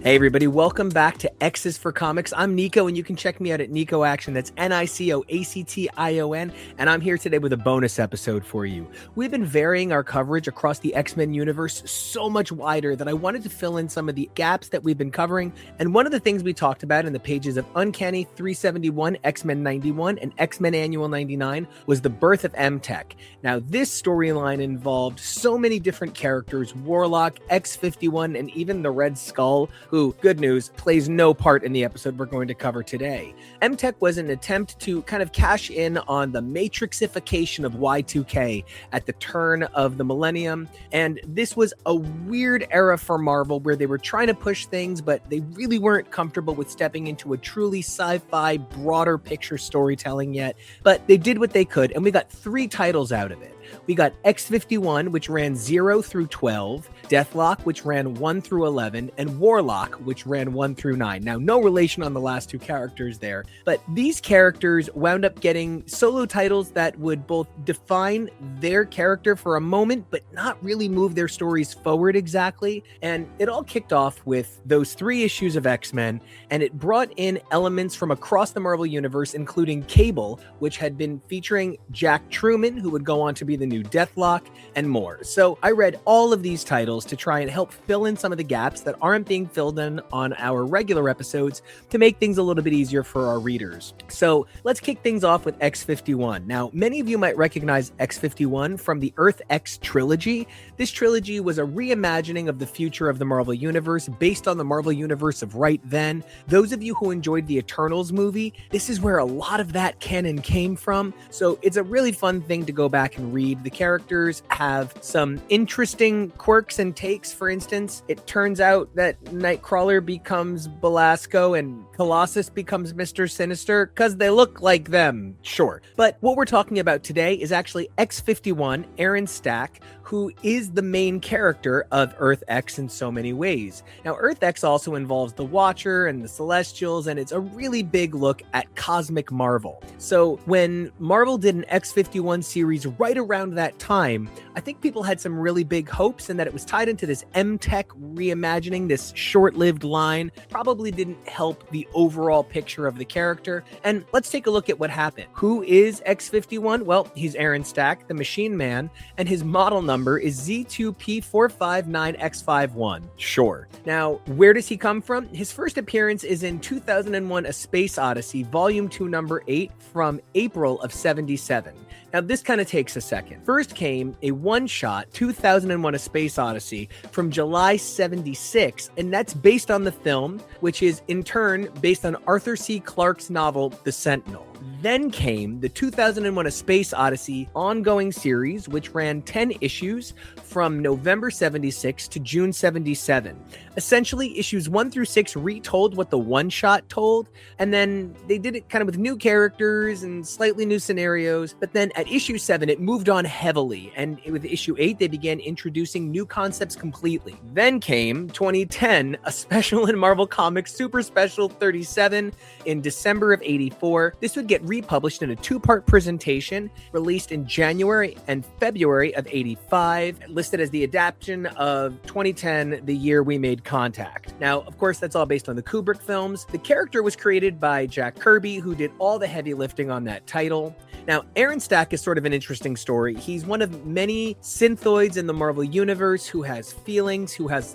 Hey everybody, welcome back to X's for Comics. I'm Nico, and you can check me out at Nico Action. That's NICOACTION, and I'm here today with a bonus episode for you. We've been varying our coverage across the X-Men universe so much wider that I wanted to fill in some of the gaps that we've been covering, and one of the things we talked about in the pages of Uncanny 371, X-Men 91, and X-Men Annual 99 was the birth of M-Tech. Now, this storyline involved so many different characters: Warlock, X-51, and even the Red Skull, who, good news, plays no part in the episode we're going to cover today. M-Tech was an attempt to kind of cash in on the matrixification of Y2K at the turn of the millennium, and this was a weird era for Marvel where they were trying to push things, but they really weren't comfortable with stepping into a truly sci-fi, broader picture storytelling yet, but they did what they could, and we got 3 titles out of it. We got X-51, which ran 0 through 12, Deathlok, which ran 1 through 11, and Warlock, which ran 1 through 9. Now, no relation on the last 2 characters there, but these characters wound up getting solo titles that would both define their character for a moment, but not really move their stories forward exactly. And it all kicked off with those 3 issues of X-Men, and it brought in elements from across the Marvel Universe, including KEVO, which had been featuring Jack Truman, who would go on to be the new Deathlok, and more. So I read all of these titles to try and help fill in some of the gaps that aren't being filled in on our regular episodes to make things a little bit easier for our readers. So let's kick things off with X-51. Now, many of you might recognize X-51 from the Earth X trilogy. This trilogy was a reimagining of the future of the Marvel Universe based on the Marvel Universe of right then. Those of you who enjoyed the Eternals movie, this is where a lot of that canon came from. So it's a really fun thing to go back and read. The characters have some interesting quirks and takes. For instance, it turns out that Nightcrawler becomes Belasco and Colossus becomes Mr. Sinister because they look like them, sure. But what we're talking about today is actually X-51, Aaron Stack, who is the main character of Earth X in so many ways. Now, Earth X also involves the Watcher and the Celestials, and it's a really big look at cosmic Marvel. So when Marvel did an X-51 series right around that time, I think people had some really big hopes, and that it was tied into this M-Tech reimagining, this short-lived line, probably didn't help the overall picture of the character. And let's take a look at what happened. Who is X-51? Well, he's Aaron Stack, the Machine Man, and his model number is Z2P459X51. Sure. Now, where does he come from? His first appearance is in 2001: A Space Odyssey, Volume 2, Number 8, from April of 77. Now, this kind of takes a second. First came a one-shot, 2001: A Space Odyssey, from July 76, and that's based on the film, which is in turn based on Arthur C. Clarke's novel, The Sentinel. Then came the 2001: A Space Odyssey ongoing series, which ran 10 issues from November 76 to June 77. Essentially, issues 1 through 6 retold what the one-shot told, and then they did it kind of with new characters and slightly new scenarios. But then at issue 7, it moved on heavily, and with issue 8, they began introducing new concepts completely. Then came 2010, a special in Marvel Comics Super Special 37 in December of 84. This would get republished in a 2-part presentation released in January and February of 85, listed as the adaptation of 2010, the year we made contact. Now, of course, that's all based on the Kubrick films. The character was created by Jack Kirby, who did all the heavy lifting on that title. Now, Aaron Stack is sort of an interesting story. He's one of many synthoids in the Marvel Universe who has feelings, who has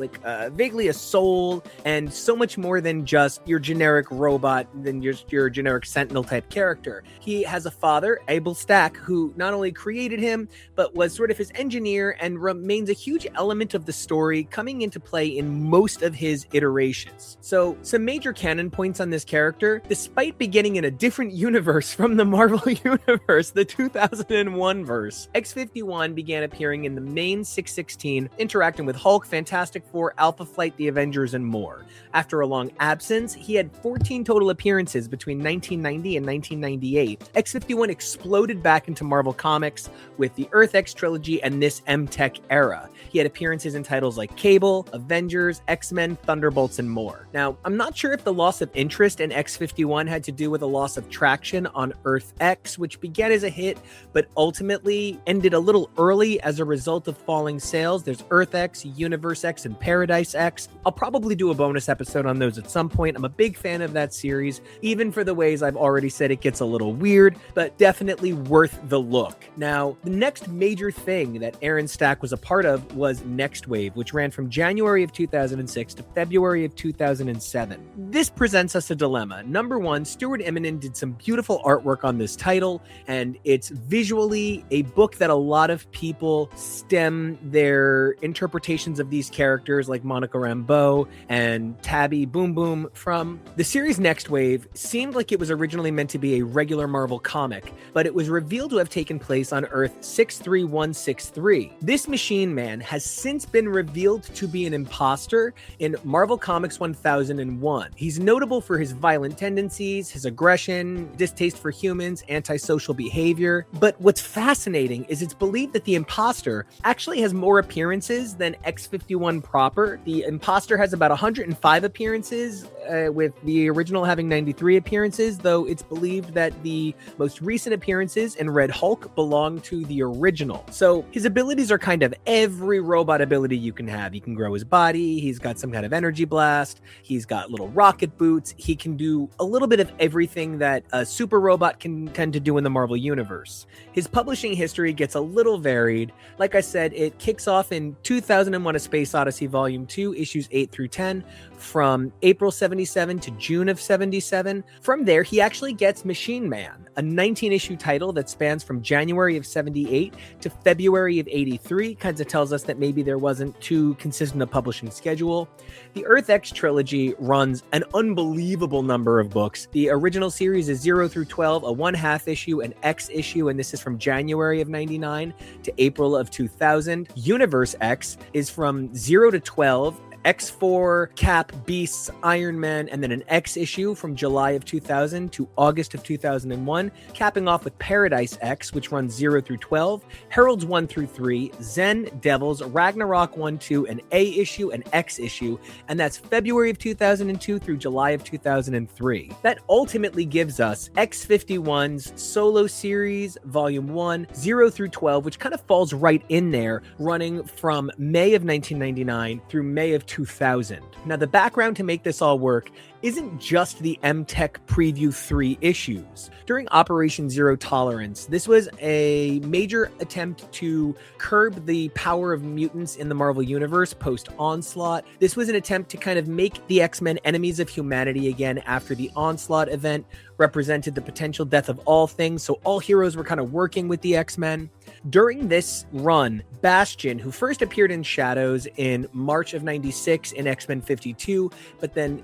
vaguely a soul, and so much more than just your generic robot, than just your generic Sentinel type character. He has a father, Abel Stack, who not only created him, but was sort of his engineer and remains a huge element of the story, coming into play in most of his iterations. So, some major canon points on this character: despite beginning in a different universe from the Marvel Universe, the 2001 verse, X-51 began appearing in the main 616, interacting with Hulk, Fantastic Four, Alpha Flight, the Avengers, and more. After a long absence, he had 14 total appearances between 1990 and 1998. 1998, X-51 exploded back into Marvel Comics with the Earth X trilogy and this M-Tech era. He had appearances in titles like Cable, Avengers, X-Men, Thunderbolts, and more. Now, I'm not sure if the loss of interest in X-51 had to do with a loss of traction on Earth X, which began as a hit, but ultimately ended a little early as a result of falling sales. There's Earth X, Universe X, and Paradise X. I'll probably do a bonus episode on those at some point. I'm a big fan of that series, even for the ways I've already said it gets a little weird, but definitely worth the look. Now, the next major thing that Aaron Stack was a part of was Next Wave, which ran from January of 2006 to February of 2007. This presents us a dilemma. Number one, Stuart Immonen did some beautiful artwork on this title, and it's visually a book that a lot of people stem their interpretations of these characters like Monica Rambeau and Tabby Boom Boom from. The series Next Wave seemed like it was originally meant to be a regular Marvel comic, but it was revealed to have taken place on Earth 63163. This Machine Man has since been revealed to be an imposter in Marvel Comics 1001. He's notable for his violent tendencies, his aggression, distaste for humans, antisocial behavior. But what's fascinating is it's believed that the imposter actually has more appearances than X-51 proper. The imposter has about 105 appearances, with the original having 93 appearances, though it's believed that the most recent appearances in Red Hulk belong to the original. So his abilities are kind of every robot ability you can have. He can grow his body, he's got some kind of energy blast, he's got little rocket boots, he can do a little bit of everything that a super robot can tend to do in the Marvel Universe. His publishing history gets a little varied. Like I said, it kicks off in 2001: A Space Odyssey Volume 2, issues 8 through 10, from April 77 to June of 77. From there, he actually gets Machine Man, a 19-issue title that spans from January of 78 to February of 83. Kind of tells us that maybe there wasn't too consistent a publishing schedule. The Earth X trilogy runs an unbelievable number of books. The original series is 0 through 12, a 1/2 issue, an X issue, and this is from January of 99 to April of 2000. Universe X is from 0 to 12, X4, Cap, Beasts, Iron Man, and then an X issue from July of 2000 to August of 2001, capping off with Paradise X, which runs 0 through 12, Heralds 1 through 3, Zen, Devils, Ragnarok 1-2, an A issue, an X issue, and that's February of 2002 through July of 2003. That ultimately gives us X-51's solo series, Volume 1, 0 through 12, which kind of falls right in there, running from May of 1999 through May of 2000. Now, the background to make this all work isn't just the M-Tech Preview 3 issues. During Operation Zero Tolerance, this was a major attempt to curb the power of mutants in the Marvel Universe post-Onslaught. This was an attempt to kind of make the X-Men enemies of humanity again after the Onslaught event represented the potential death of all things, so all heroes were kind of working with the X-Men. During this run, Bastion, who first appeared in Shadows in March of 96 in X-Men 52, but then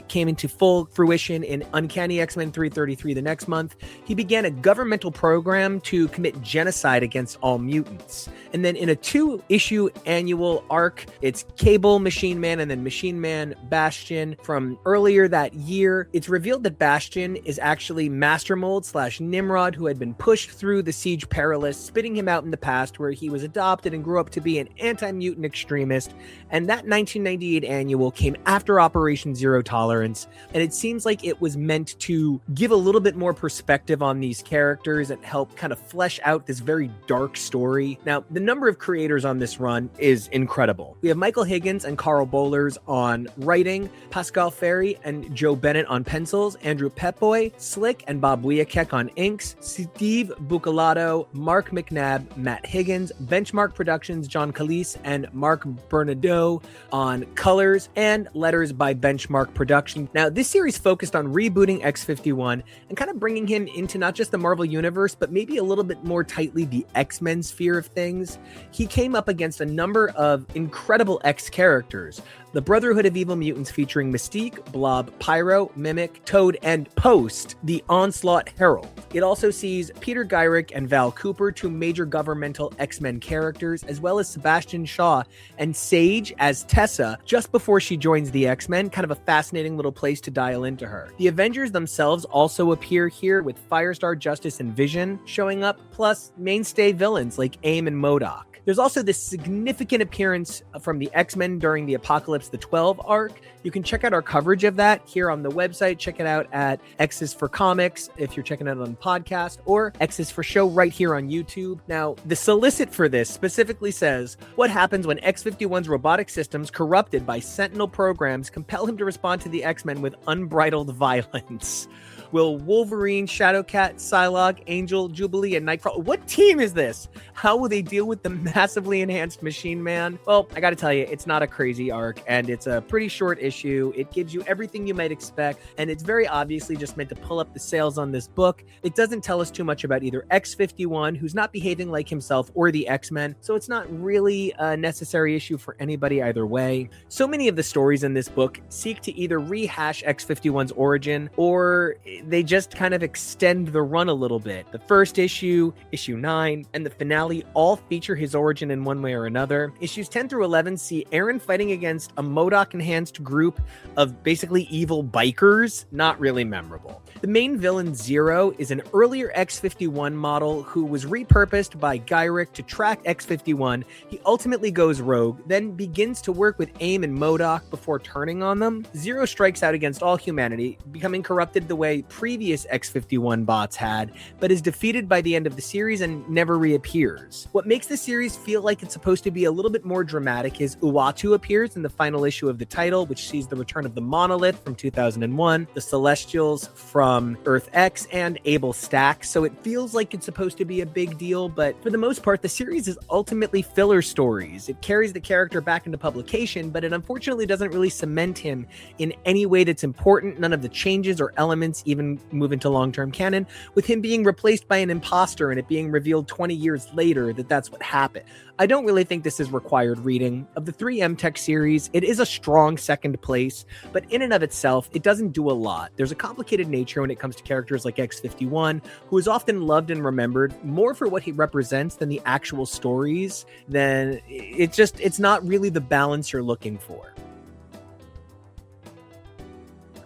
came into full fruition in Uncanny X-Men 333 the next month, he began a governmental program to commit genocide against all mutants. And then in a 2-issue annual arc, it's Cable, Machine Man, and then Machine Man, Bastion. From earlier that year, it's revealed that Bastion is actually Master Mold / Nimrod, who had been pushed through the Siege Perilous, spitting him out in the past, where he was adopted and grew up to be an anti-mutant extremist. And that 1998 annual came after Operation Zero Tolerance, and it seems like it was meant to give a little bit more perspective on these characters and help kind of flesh out this very dark story. Now, the number of creators on this run is incredible. We have Michael Higgins and Carl Bohlers on writing, Pascal Ferry and Joe Bennett on pencils, Andrew Petboy, Slick and Bob Wiacek on inks, Steve Bucalato, Mark McNabb, Matt Higgins, Benchmark Productions, John Calise and Mark Bernardo on colors, and letters by Benchmark Productions. Now, this series focused on rebooting X-51 and kind of bringing him into not just the Marvel Universe, but maybe a little bit more tightly the X-Men sphere of things. He came up against a number of incredible X characters. The Brotherhood of Evil Mutants featuring Mystique, Blob, Pyro, Mimic, Toad, and Post, the Onslaught Herald. It also sees Peter Gyrick and Val Cooper, two major governmental X-Men characters, as well as Sebastian Shaw and Sage as Tessa just before she joins the X-Men. Kind of a fascinating little place to dial into her. The Avengers themselves also appear here, with Firestar, Justice, and Vision showing up, plus mainstay villains like AIM and MODOK. There's also this significant appearance from the X-Men during the Apocalypse the 12 arc. You can check out our coverage of that here on the website. Check it out at X's for Comics if you're checking it out on podcast, or X's for Show right here on YouTube. Now, the solicit for this specifically says, what happens when X-51's robotic systems, corrupted by Sentinel programs, compel him to respond to the X-Men with unbridled violence? Will Wolverine, Shadowcat, Psylocke, Angel, Jubilee, and Nightcrawler... What team is this? How will they deal with the massively enhanced Machine Man? Well, I gotta tell you, it's not a crazy arc, and it's a pretty short issue. It gives you everything you might expect, and it's very obviously just meant to pull up the sales on this book. It doesn't tell us too much about either X-51, who's not behaving like himself, or the X-Men, so it's not really a necessary issue for anybody either way. So many of the stories in this book seek to either rehash X-51's origin, or they just kind of extend the run a little bit. The first issue, issue 9, and the finale all feature his origin in one way or another. Issues 10 through 11 see Aaron fighting against a MODOK-enhanced group of basically evil bikers. Not really memorable. The main villain, Zero, is an earlier X-51 model who was repurposed by Gyrick to track X-51. He ultimately goes rogue, then begins to work with AIM and MODOK before turning on them. Zero strikes out against all humanity, becoming corrupted the way previous X-51 bots had, but is defeated by the end of the series and never reappears. What makes the series feel like it's supposed to be a little bit more dramatic is Uatu appears in the final issue of the title, which sees the return of the Monolith from 2001, the Celestials from Earth X, and Abel Stack, so it feels like it's supposed to be a big deal, but for the most part, the series is ultimately filler stories. It carries the character back into publication, but it unfortunately doesn't really cement him in any way that's important. None of the changes or elements even move into long-term canon, with him being replaced by an imposter and it being revealed 20 years later that that's what happened. I don't really think this is required reading. Of the 3 M-Tech series, it is a strong second place, but in and of itself, it doesn't do a lot. There's a complicated nature when it comes to characters like X-51, who is often loved and remembered more for what he represents than the actual stories. Then it's not really the balance you're looking for.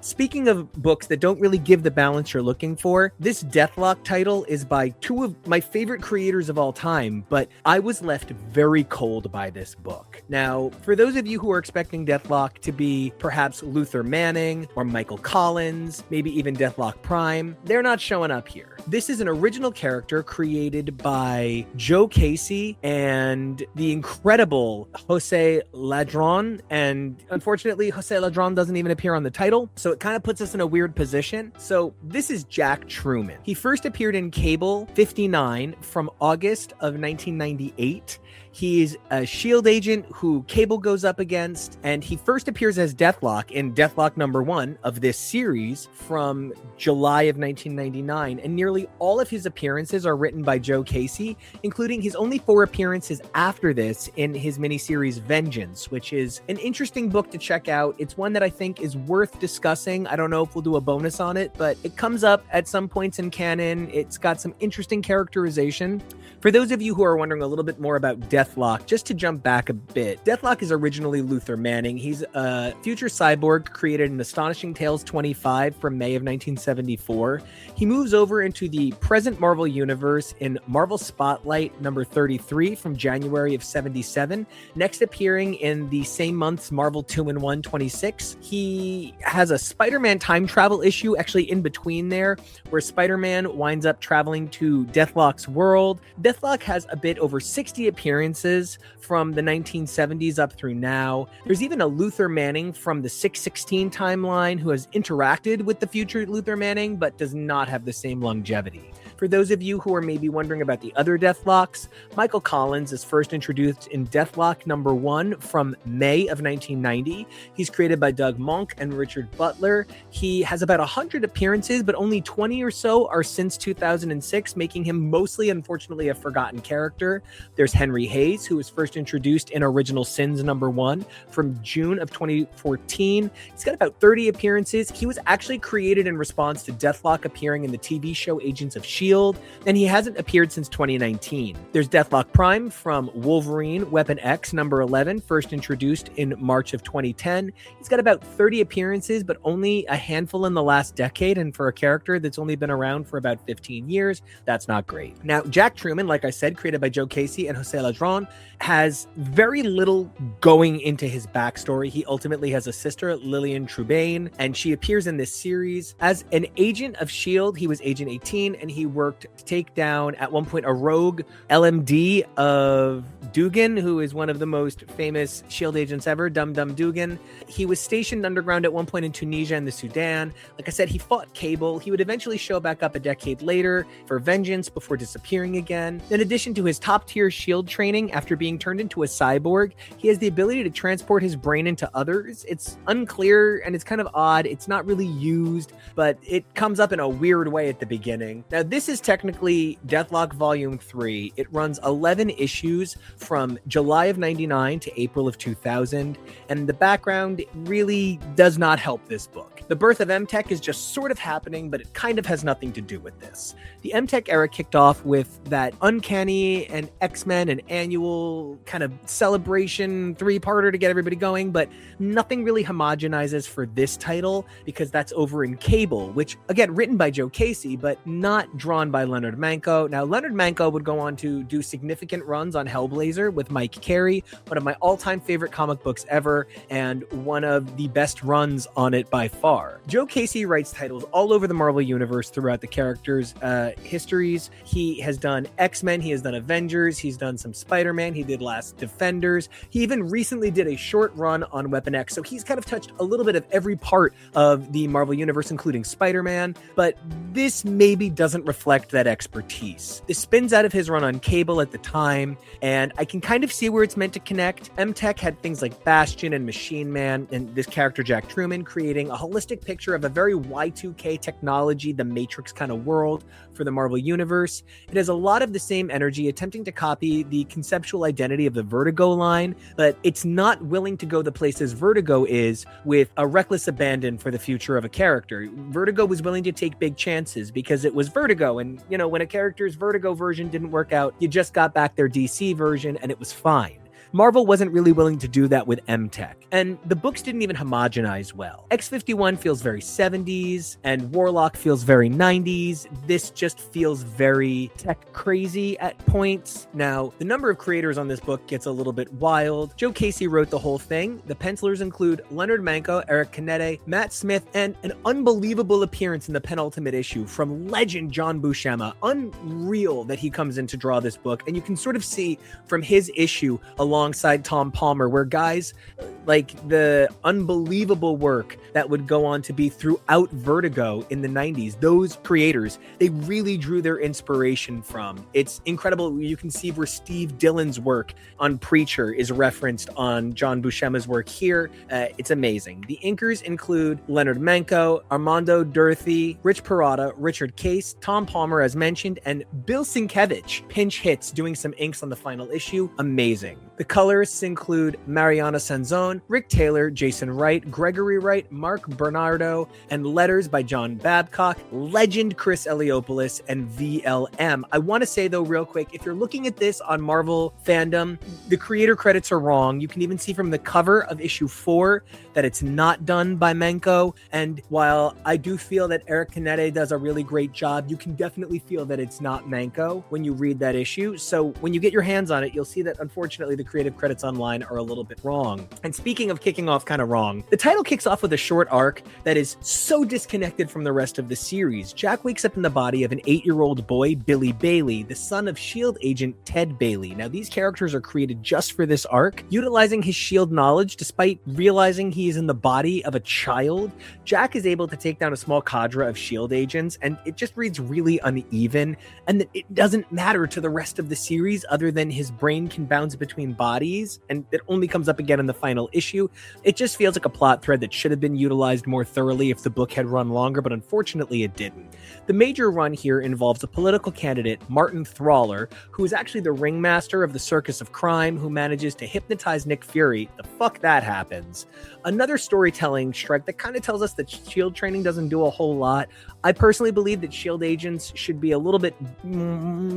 Speaking of books that don't really give the balance you're looking for, this Deathlok title is by two of my favorite creators of all time, but I was left very cold by this book. Now, for those of you who are expecting Deathlok to be perhaps Luther Manning or Michael Collins, maybe even Deathlok Prime, they're not showing up here. This is an original character created by Joe Casey and the incredible Jose Ladron, and unfortunately, Jose Ladron doesn't even appear on the title, so it kind of puts us in a weird position. So this is Jack Truman. He first appeared in Cable 59 from August of 1998. He's a S.H.I.E.L.D. agent who Cable goes up against, and he first appears as Deathlok in Deathlok #1 of this series from July of 1999, and nearly all of his appearances are written by Joe Casey, including his only 4 appearances after this in his miniseries Vengeance, which is an interesting book to check out. It's one that I think is worth discussing. I don't know if we'll do a bonus on it, but it comes up at some points in canon. It's got some interesting characterization. For those of you who are wondering a little bit more about Deathlok, just to jump back a bit, Deathlok is originally Luther Manning. He's a future cyborg created in Astonishing Tales 25 from May of 1974. He moves over into the present Marvel Universe in Marvel Spotlight number 33 from January of 77, next appearing in the same month's Marvel 2-in-1 26. He has a Spider-Man time travel issue actually in between there, where Spider-Man winds up traveling to Deathlok's world. Deathlok has a bit over 60 appearances from the 1970s up through now. There's even a Luther Manning from the 616 timeline who has interacted with the future Luther Manning, but does not have the same longevity. For those of you who are maybe wondering about the other Deathloks, Michael Collins is first introduced in Deathlok #1 from May of 1990. He's created by Doug Monk and Richard Butler. He has about 100 appearances, but only 20 or so are since 2006, making him mostly, unfortunately, a forgotten character. There's Henry Hayes, who was first introduced in Original Sins #1 from June of 2014. He's got about 30 appearances. He was actually created in response to Deathlok appearing in the TV show Agents of S.H.I.E.L.D., and he hasn't appeared since 2019. There's Deathlok Prime from Wolverine Weapon X #11, first introduced in March of 2010. He's got about 30 appearances, but only a handful in the last decade, and for a character that's only been around for about 15 years, that's not great. Now, Jack Truman, like I said, created by Joe Casey and Jose Ladron, has very little going into his backstory. He ultimately has a sister, Lillian Trubane, and she appears in this series as an agent of S.H.I.E.L.D. He was Agent 18, and he worked to take down, at one point, a rogue LMD of Dugan, who is one of the most famous S.H.I.E.L.D. agents ever, Dum Dum Dugan. He was stationed underground at one point in Tunisia and the Sudan. Like I said, he fought Cable. He would eventually show back up a decade later for vengeance before disappearing again. In addition to his top-tier S.H.I.E.L.D. training, after being turned into a cyborg, he has the ability to transport his brain into others. It's unclear and it's kind of odd. It's not really used, but it comes up in a weird way at the beginning. Now, this is technically Deathlok Volume 3. It runs 11 issues from July of 99 to April of 2000, and the background really does not help this book. The birth of M-Tech is just sort of happening, but it kind of has nothing to do with this. The M-Tech era kicked off with that Uncanny and X-Men and annual kind of celebration three-parter to get everybody going, but nothing really homogenizes for this title because that's over in Cable, which, again, written by Joe Casey, but not drawn by Leonard Manco. Now, Leonard Manco would go on to do significant runs on Hellblazer with Mike Carey, one of my all-time favorite comic books ever, and one of the best runs on it by far. Joe Casey writes titles all over the Marvel Universe throughout the characters' histories. He has done X-Men, he has done Avengers, he's done some Spider-Man, he did Last Defenders. He even recently did a short run on Weapon X, so he's kind of touched a little bit of every part of the Marvel Universe, including Spider-Man, but this maybe doesn't reflect that expertise. This spins out of his run on Cable at the time, and I can kind of see where it's meant to connect. M-Tech had things like Bastion and Machine Man, and this character Jack Truman, creating a holistic picture of a very Y2K technology, the Matrix kind of world for the Marvel Universe. It has a lot of the same energy, attempting to copy the conceptual identity of the Vertigo line, but it's not willing to go the places Vertigo is with a reckless abandon for the future of a character. Vertigo was willing to take big chances because it was Vertigo, and when a character's Vertigo version didn't work out, you just got back their DC version and it was fine. Marvel wasn't really willing to do that with M-Tech, and the books didn't even homogenize well. X-51 feels very 70s, and Warlock feels very 90s. This just feels very tech crazy at points. Now, the number of creators on this book gets a little bit wild. Joe Casey wrote the whole thing. The pencilers include Leonard Manco, Eric Canete, Matt Smith, and an unbelievable appearance in the penultimate issue from legend John Buscema. Unreal that he comes in to draw this book, and you can sort of see from his issue alongside Tom Palmer, where guys like the unbelievable work that would go on to be throughout Vertigo in the 90s, those creators, they really drew their inspiration from. It's incredible. You can see where Steve Dillon's work on Preacher is referenced on John Buscema's work here. It's amazing. The inkers include Leonard Manco, Armando Durfee, Rich Parada, Richard Case, Tom Palmer, as mentioned, and Bill Sienkiewicz, pinch hits, doing some inks on the final issue. Amazing. The colorists include Mariana Sanzone, Rick Taylor, Jason Wright, Gregory Wright, Mark Bernardo, and letters by John Babcock, legend Chris Eliopoulos, and VLM. I want to say, though, real quick, if you're looking at this on Marvel Fandom, the creator credits are wrong. You can even see from the cover of issue 4 that it's not done by Manco. And while I do feel that Eric Canete does a really great job, you can definitely feel that it's not Manco when you read that issue. So when you get your hands on it, you'll see that, unfortunately, the creative credits online are a little bit wrong. And speaking of kicking off kind of wrong, the title kicks off with a short arc that is so disconnected from the rest of the series. Jack wakes up in the body of an 8-year-old boy, Billy Bailey, the son of S.H.I.E.L.D. agent Ted Bailey. Now, these characters are created just for this arc. Utilizing his S.H.I.E.L.D. knowledge, despite realizing he is in the body of a child, Jack is able to take down a small cadre of S.H.I.E.L.D. agents, and it just reads really uneven, and that it doesn't matter to the rest of the series other than his brain can bounce between bodies, and it only comes up again in the final issue. It just feels like a plot thread that should have been utilized more thoroughly if the book had run longer, but unfortunately it didn't. The major run here involves a political candidate, Martin Trawler, who is actually the ringmaster of the Circus of Crime, who manages to hypnotize Nick Fury. The fuck that happens. Another storytelling strike that kind of tells us that S.H.I.E.L.D. training doesn't do a whole lot. I personally believe that S.H.I.E.L.D. agents should be a little bit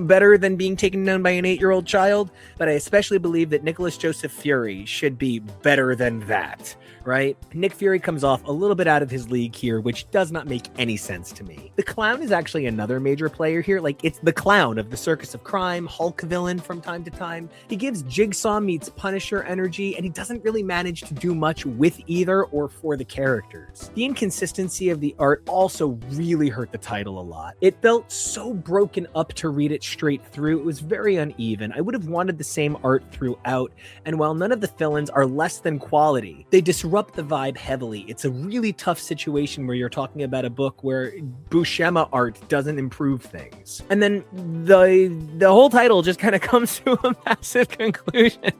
better than being taken down by an 8-year-old child, but I especially believe that Nicholas Joseph Fury should be better than that, right? Nick Fury comes off a little bit out of his league here, which does not make any sense to me. The Clown is actually another major player here. Like, it's the Clown of the Circus of Crime, Hulk villain from time to time. He gives Jigsaw meets Punisher energy, and he doesn't really manage to do much with either or for the characters. The inconsistency of the art also really hurt the title a lot. It felt so broken up to read it straight through. It was very uneven. I would have wanted the same art throughout, and while none of the fill-ins are less than quality, they disrupt the vibe heavily. It's a really tough situation where you're talking about a book where Buscema art doesn't improve things. And then the whole title just kind of comes to a massive conclusion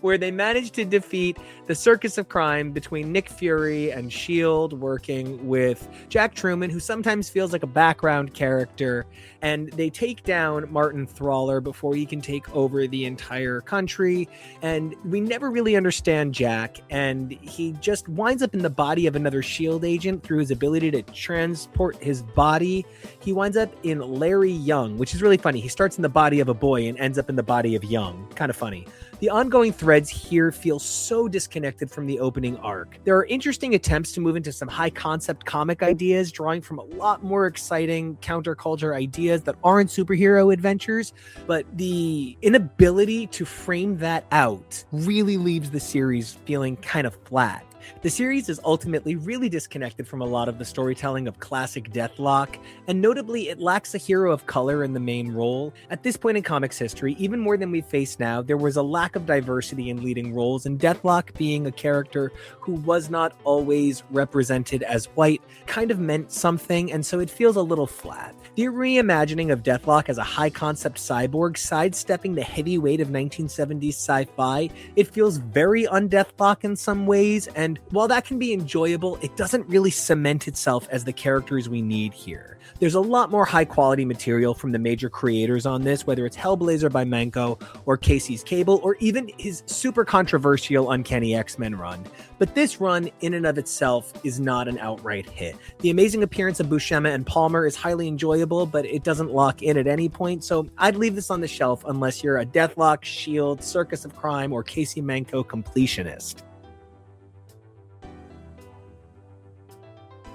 where they manage to defeat the Circus of Crime between Nick Fury and S.H.I.E.L.D. working with Jack Truman, who sometimes feels like a background character, and they take down Martin Trawler before he can take over the entire country. And we never really understand Jack, and he just winds up in the body of another S.H.I.E.L.D. agent through his ability to transport his body. He winds up in Larry Young, which is really funny. He starts in the body of a boy and ends up in the body of Young. Kind of funny. The ongoing threads here feel so disconnected from the opening arc. There are interesting attempts to move into some high-concept comic ideas, drawing from a lot more exciting counterculture ideas that aren't superhero adventures, but the inability to frame that out really leaves the series feeling kind of flat. The series is ultimately really disconnected from a lot of the storytelling of classic Deathlok, and notably it lacks a hero of color in the main role. At this point in comics history, even more than we face now, there was a lack of diversity in leading roles, and Deathlok being a character who was not always represented as white kind of meant something, and so it feels a little flat. The reimagining of Deathlok as a high-concept cyborg, sidestepping the heavy weight of 1970s sci-fi, it feels very un-Deathlok in some ways, and while that can be enjoyable, it doesn't really cement itself as the characters we need here. There's a lot more high-quality material from the major creators on this, whether it's Hellblazer by Manco, or Casey's Cable, or even his super controversial Uncanny X-Men run. But this run, in and of itself, is not an outright hit. The amazing appearance of Buscema and Palmer is highly enjoyable, but it doesn't lock in at any point, so I'd leave this on the shelf unless you're a Deathlok, S.H.I.E.L.D., Circus of Crime, or Casey Manco completionist.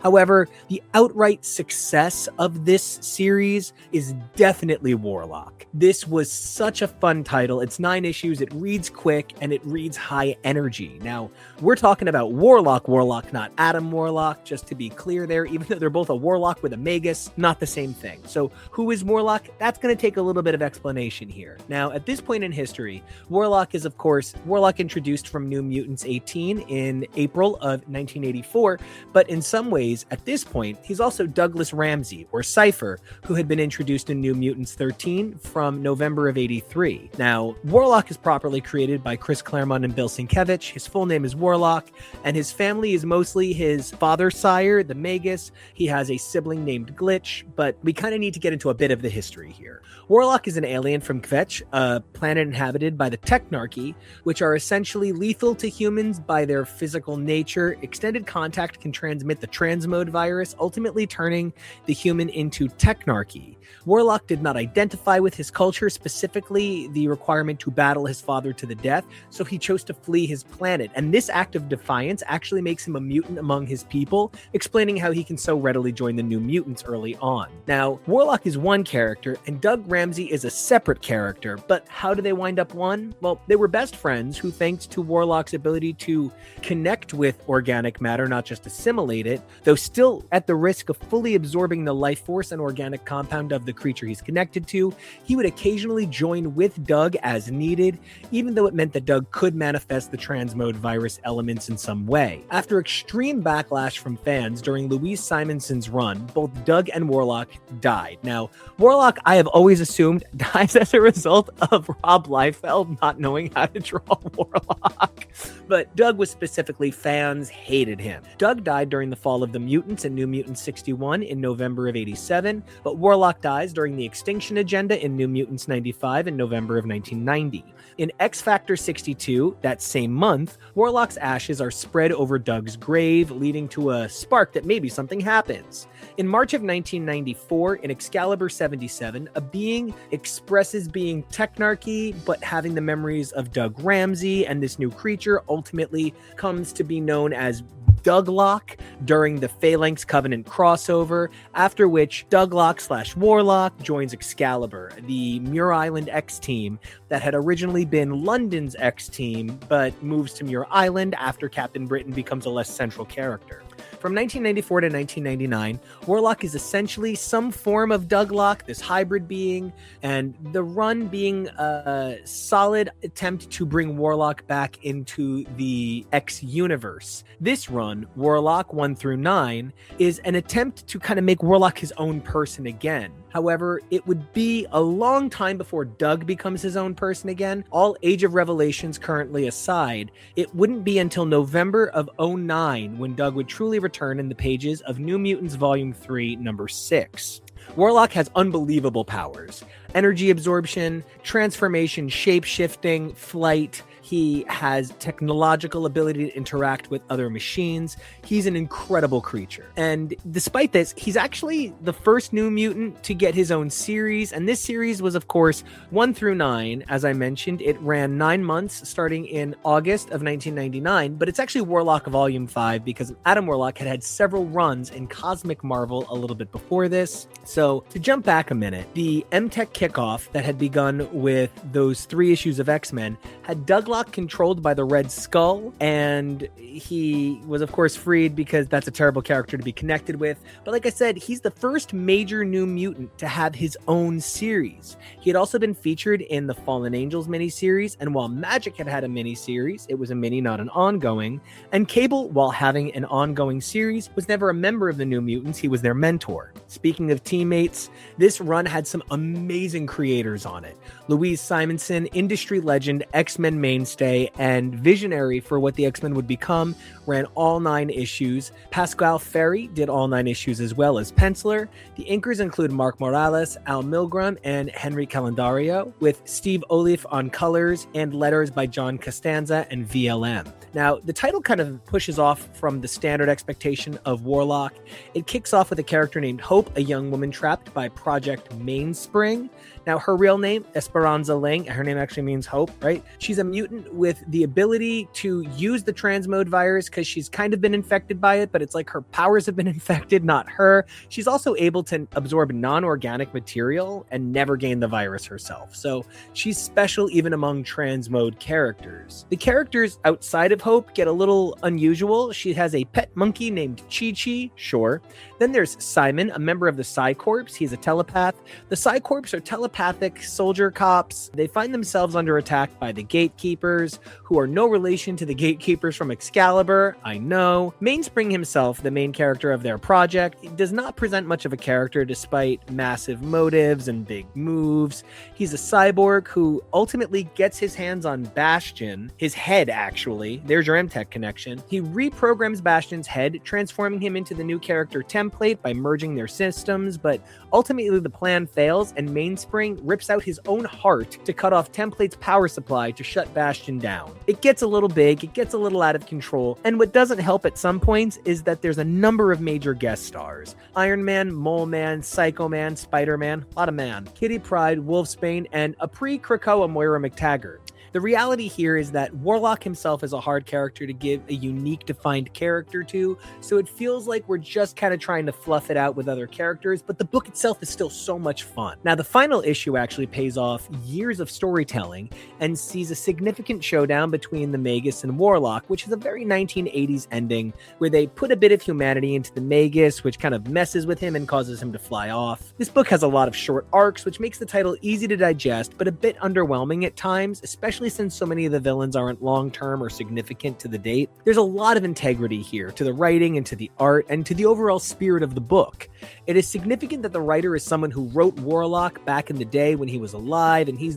However, the outright success of this series is definitely Warlock. This was such a fun title. It's 9 issues, it reads quick, and it reads high energy. Now, we're talking about Warlock, not Adam Warlock, just to be clear there, even though they're both a Warlock with a Magus, not the same thing. So who is Warlock? That's going to take a little bit of explanation here. Now, at this point in history, Warlock is, of course, Warlock introduced from New Mutants 18 in April of 1984, but in some ways, at this point, he's also Douglas Ramsey, or Cypher, who had been introduced in New Mutants 13 from November of 83. Now, Warlock is properly created by Chris Claremont and Bill Sienkiewicz. His full name is Warlock, and his family is mostly his father's sire, the Magus. He has a sibling named Glitch, but we kind of need to get into a bit of the history here. Warlock is an alien from Kvetch, a planet inhabited by the Technarchy, which are essentially lethal to humans by their physical nature. Extended contact can transmit the transmode virus, ultimately turning the human into technarchy. Warlock did not identify with his culture, specifically the requirement to battle his father to the death, so he chose to flee his planet. And this act of defiance actually makes him a mutant among his people, explaining how he can so readily join the New Mutants early on. Now, Warlock is one character, and Doug Ramsey is a separate character, but how do they wind up one? Well, they were best friends who, thanks to Warlock's ability to connect with organic matter, not just assimilate it, though still at the risk of fully absorbing the life force and organic compound of the creature he's connected to, he would occasionally join with Doug as needed, even though it meant that Doug could manifest the transmode virus elements in some way. After extreme backlash from fans during Louise Simonson's run, both Doug and Warlock died. Now, Warlock, I have always assumed, dies as a result of Rob Liefeld not knowing how to draw Warlock. But Doug was specifically, fans hated him. Doug died during the fall of the mutants in New Mutants 61 in November of 87, but Warlock dies during the Extinction Agenda in New Mutants 95 in November of 1990. In X-Factor 62, that same month, Warlock's ashes are spread over Doug's grave, leading to a spark that maybe something happens. In March of 1994, in Excalibur 77, a being expresses being technarchy, but having the memories of Doug Ramsey, and this new creature ultimately comes to be known as Deathlok during the Phalanx Covenant crossover, after which Deathlok/Warlock joins Excalibur, the Muir Island X-Team that had originally been London's X-Team, but moves to Muir Island after Captain Britain becomes a less central character. From 1994 to 1999, Warlock is essentially some form of Deathlok, this hybrid being, and the run being a solid attempt to bring Warlock back into the X universe. This run, Warlock 1 through 9, is an attempt to kind of make Warlock his own person again. However, it would be a long time before Doug becomes his own person again. All Age of Revelations currently aside, it wouldn't be until November of 2009 when Doug would truly return in the pages of New Mutants Volume 3, number 6. Warlock has unbelievable powers: energy absorption, transformation, shape-shifting, flight. He has technological ability to interact with other machines. He's an incredible creature. And despite this, he's actually the first New Mutant to get his own series. And this series was, of course, 1 through 9. As I mentioned, it ran 9 months starting in August of 1999. But it's actually Warlock Volume 5 because Adam Warlock had had several runs in Cosmic Marvel a little bit before this. So to jump back a minute, the M-Tech kickoff that had begun with those 3 issues of X-Men had Deathlok controlled by the Red Skull, and he was of course freed because that's a terrible character to be connected with. But like I said, he's the first major New Mutant to have his own series. He had also been featured in the Fallen Angels miniseries, and while Magic had had a miniseries, it was a mini, not an ongoing, and Cable, while having an ongoing series, was never a member of the New Mutants. He was their mentor. Speaking of teammates, this run had some amazing creators on it. Louise Simonson, industry legend, X-Men mainstay, and visionary for what the X-Men would become, ran all 9 issues. Pasquale Ferry did all 9 issues as well as penciler. The inkers include Mark Morales, Al Milgram, and Henry Calendario, with Steve Oliff on colors and letters by John Costanza and VLM. Now, the title kind of pushes off from the standard expectation of Warlock. It kicks off with a character named Hope, a young woman trapped by Project Mainspring. Now, her real name, Esperanza Ling, her name actually means hope, right? She's a mutant with the ability to use the transmode virus because she's kind of been infected by it, but it's like her powers have been infected, not her. She's also able to absorb non-organic material and never gain the virus herself. So she's special even among transmode characters. The characters outside of Hope get a little unusual. She has a pet monkey named Chi-Chi, sure. Then there's Simon, a member of the Psi Corps. He's a telepath. The Psi Corps are telepathic soldier cops. They find themselves under attack by the Gatekeepers, who are no relation to the Gatekeepers from Excalibur, I know. Mainspring himself, the main character of their project, does not present much of a character despite massive motives and big moves. He's a cyborg who ultimately gets his hands on Bastion, his head actually. There's your M-Tech connection. He reprograms Bastion's head, transforming him into the new character template by merging their systems, but ultimately the plan fails and Mainspring rips out his own heart to cut off Template's power supply to shut Sebastian down. It gets a little big, it gets a little out of control, and what doesn't help at some points is that there's a number of major guest stars. Iron Man, Mole Man, Psycho Man, Spider-Man, a lot of man, Kitty Pryde, Wolfsbane, and a pre-Krakoa Moira McTaggart. The reality here is that Warlock himself is a hard character to give a unique defined character to, so it feels like we're just kind of trying to fluff it out with other characters, but the book itself is still so much fun. Now, the final issue actually pays off years of storytelling and sees a significant showdown between the Magus and Warlock, which is a very 1980s ending where they put a bit of humanity into the Magus, which kind of messes with him and causes him to fly off. This book has a lot of short arcs, which makes the title easy to digest, but a bit underwhelming at times, especially since so many of the villains aren't long-term or significant to the date. There's a lot of integrity here to the writing and to the art and to the overall spirit of the book. It is significant that the writer is someone who wrote Warlock back in the day when he was alive, and he's,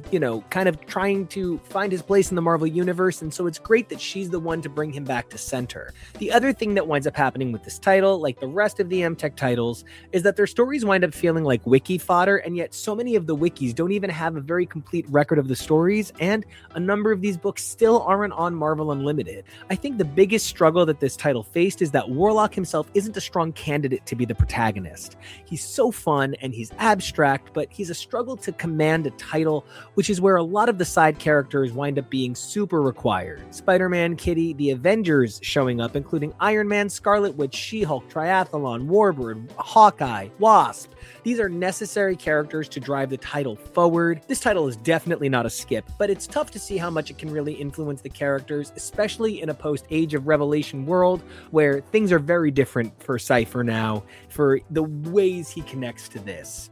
kind of trying to find his place in the Marvel Universe, and so it's great that she's the one to bring him back to center. The other thing that winds up happening with this title, like the rest of the MTech titles, is that their stories wind up feeling like wiki fodder, and yet so many of the wikis don't even have a very complete record of the stories, and a number of these books still aren't on Marvel Unlimited. I think the biggest struggle that this title faced is that Warlock himself isn't a strong candidate to be the protagonist. He's so fun and he's abstract, but he's a struggle to command a title, which is where a lot of the side characters wind up being super required. Spider-Man, Kitty, the Avengers showing up, including Iron Man, Scarlet Witch, She-Hulk, Triathlon, Warbird, Hawkeye, Wasp. These are necessary characters to drive the title forward. This title is definitely not a skip, but it's tough to see how much it can really influence the characters, especially in a post-Age of Revelation world where things are very different for Cypher now, for the ways he connects to this.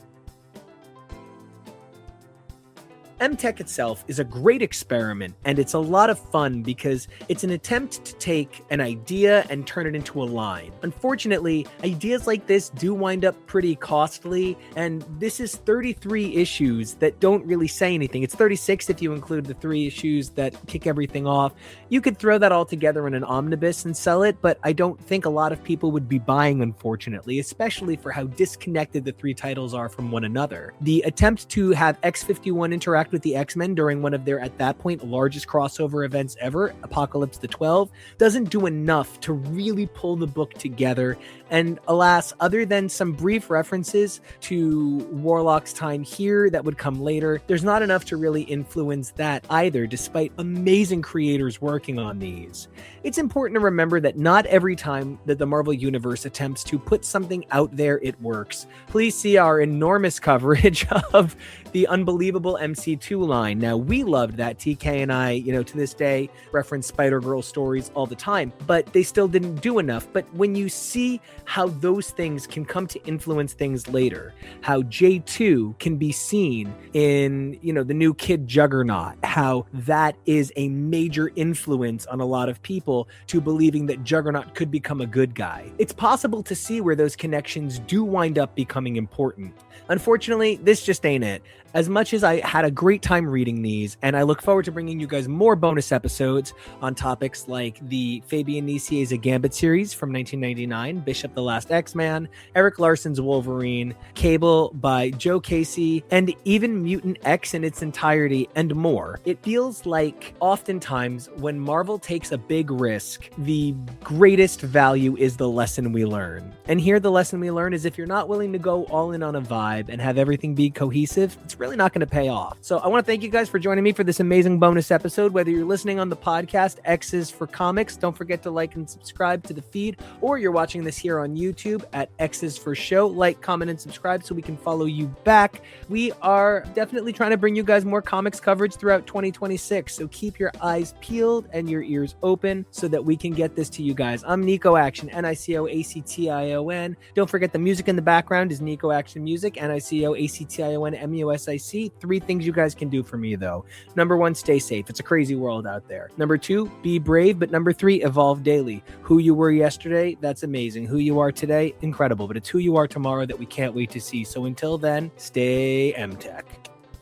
MTech itself is a great experiment, and it's a lot of fun because it's an attempt to take an idea and turn it into a line. Unfortunately, ideas like this do wind up pretty costly, and this is 33 issues that don't really say anything. It's 36 if you include the 3 issues that kick everything off. You could throw that all together in an omnibus and sell it, but I don't think a lot of people would be buying, unfortunately, especially for how disconnected the 3 titles are from one another. The attempt to have X-51 interact with the X-Men during one of their, at that point, largest crossover events ever, Apocalypse the 12, doesn't do enough to really pull the book together. And alas, other than some brief references to Warlock's time here that would come later, there's not enough to really influence that either, despite amazing creators working on these. It's important to remember that not every time that the Marvel Universe attempts to put something out there, it works. Please see our enormous coverage of the unbelievable MC2 line. Now, we loved that. TK and I, to this day, reference Spider-Girl stories all the time, but they still didn't do enough. But when you see how those things can come to influence things later, how J2 can be seen in, the new Kid Juggernaut, how that is a major influence on a lot of people to believing that Juggernaut could become a good guy. It's possible to see where those connections do wind up becoming important. Unfortunately, this just ain't it. As much as I had a great time reading these, and I look forward to bringing you guys more bonus episodes on topics like the Fabian Nicier's A Gambit series from 1999, Bishop the Last X-Man, Eric Larson's Wolverine, Cable by Joe Casey, and even Mutant X in its entirety, and more. It feels like oftentimes when Marvel takes a big risk, the greatest value is the lesson we learn. And here the lesson we learn is if you're not willing to go all in on a vibe and have everything be cohesive, it's really not going to pay off. So I want to thank you guys for joining me for this amazing bonus episode. Whether you're listening on the podcast, X's for Comics, don't forget to like and subscribe to the feed, or you're watching this here on YouTube at X's for Show. Like, comment, and subscribe so we can follow you back. We are definitely trying to bring you guys more comics coverage throughout 2026, so keep your eyes peeled and your ears open so that we can get this to you guys. I'm Nico Action, NicoAction. Don't forget the music in the background is Nico Action Music, NicoAction MUSIC. 3 things you guys can do for me, though. Number 1, stay safe. It's a crazy world out there. Number 2, be brave. But number 3, evolve daily. Who you were yesterday, that's amazing. Who you are today, incredible. But it's who you are tomorrow that we can't wait to see. So until then, stay MTech.